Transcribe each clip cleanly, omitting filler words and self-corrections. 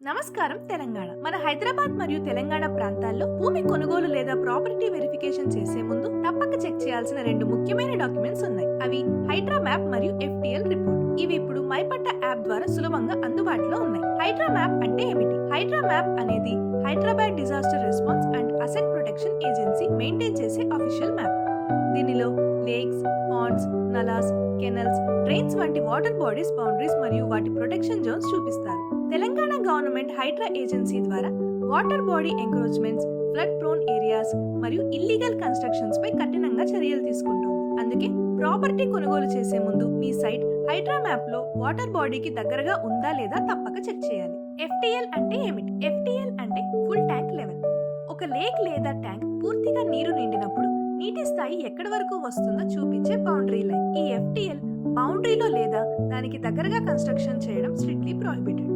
నమస్కారం. తెలంగాణ మన హైదరాబాద్ మరియు తెలంగాణ ప్రాంతాల్లో భూమి కొనుగోలు లేదా ప్రాపర్టీ వెరిఫికేషన్ చేసే ముందు తప్పక చెక్ చేయాల్సిన రెండు ముఖ్యమైన డాక్యుమెంట్స్ ఉన్నాయి. అవి హైడ్రా మ్యాప్ మరియు FTL రిపోర్ట్. ఇవి ఇప్పుడు మైపట్ట యాప్ ద్వారా సులభంగా అందుబాటులో ఉన్నాయి. హైడ్రా మ్యాప్ అంటే ఏమిటి? హైడ్రా మ్యాప్ అనేది Hyderabad disaster response and asset protection agency maintain చేసే అఫీషియల్ మ్యాప్. దీనిలో లేక్స్, పాండ్స్, నలాస్, కెనల్స్, డ్రైన్స్ వంటి వాటర్ బాడీస్ బౌండరీస్ మరియు వాటి ప్రొటెక్షన్ జోన్స్ చూపిస్తారు. తెలంగాణ గవర్నమెంట్ హైడ్రా ఏజెన్సీ ద్వారా water body encroachments, flood prone areas మరియు ఇల్లీగల్ కన్స్ట్రక్షన్స్ పై కఠినంగా చర్యలు తీసుకుంటుంది. అందుకే ప్రాపర్టీ కొనుగోలు చేసే ముందు మీ సైట్ హైడ్రా మ్యాప్ లో వాటర్ బాడీకి దగ్గరగా ఉందా లేదా తప్పక చెక్ చేయాలి. FTL అంటే ఏమిటి? FTL అంటే ఫుల్ ట్యాంక్ లెవెల్. ఒక లేక్ లేదా ట్యాంక్ పూర్తిగా నీరు నిండినప్పుడు నీటి స్థాయి ఎక్కడి వరకు వస్తుందో చూపించే బౌండరీ లైన్. ఈ FTL బౌండరీలో లేదా దానికి దగ్గరగా కన్స్ట్రక్షన్ చేయడం strictly prohibited.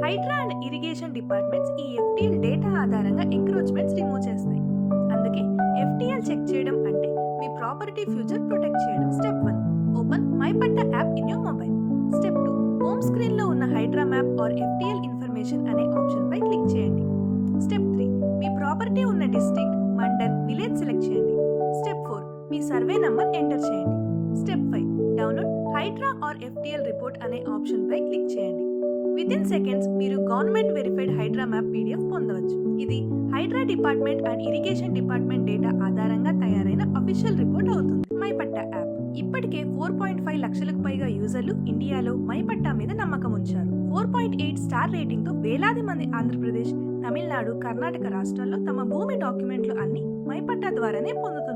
Hydraa and irrigation departments ఈ FTL డేటా ఆధారంగా ఎంక్రోచ్మెంట్స్ రిమూవ్ చేస్తాయి. అందుకే FTL చెక్ చేయడం అంటే మీ ప్రాపర్టీ ఫ్యూచర్ ప్రొటెక్ట్ చేయడం. Step 1, open MyPatta app in your mobile. Step 2, home screen లో ఉన్న Hydraa map are FTL information అనే ఆప్షన్ పై క్లిక్ చేయండి. స్టెప్ 3, మీ ప్రాపర్టీ ఉన్న డిస్ట్రిక్ట్, మండల్, విలేజ్ సెలెక్ట్ చేయండి. స్టెప్ 4, మీ సర్వే నంబర్ ఎంటర్ చేయండి. Step 5, download HYDRAA or FTL report అనే ఆప్షన్ పై క్లిక్ చేయండి. వితిన్ సెకండ్స్ మీరు government verified HYDRAA map PDF పొందవచ్చు. ఇది HYDRAA department and irrigation department data ఆధారంగా తయారైన అఫీషియల్ రిపోర్ట్ అవుతుంది. మైపట్ట యాప్ ఇప్పటికే 4.5 లక్షలకు పైగా యూజర్లు ఇండియాలో మైపట్ట మీద నమ్మకం ఉంచారు. 4.8 స్టార్ రేటింగ్ తో వేలాది మంది ఆంధ్రప్రదేశ్, తమిళనాడు, కర్ణాటక రాష్ట్రాల్లో తమ భూమి డాక్యుమెంట్లు అన్ని మైపట్ట ద్వారానే పొందుతున్నారు.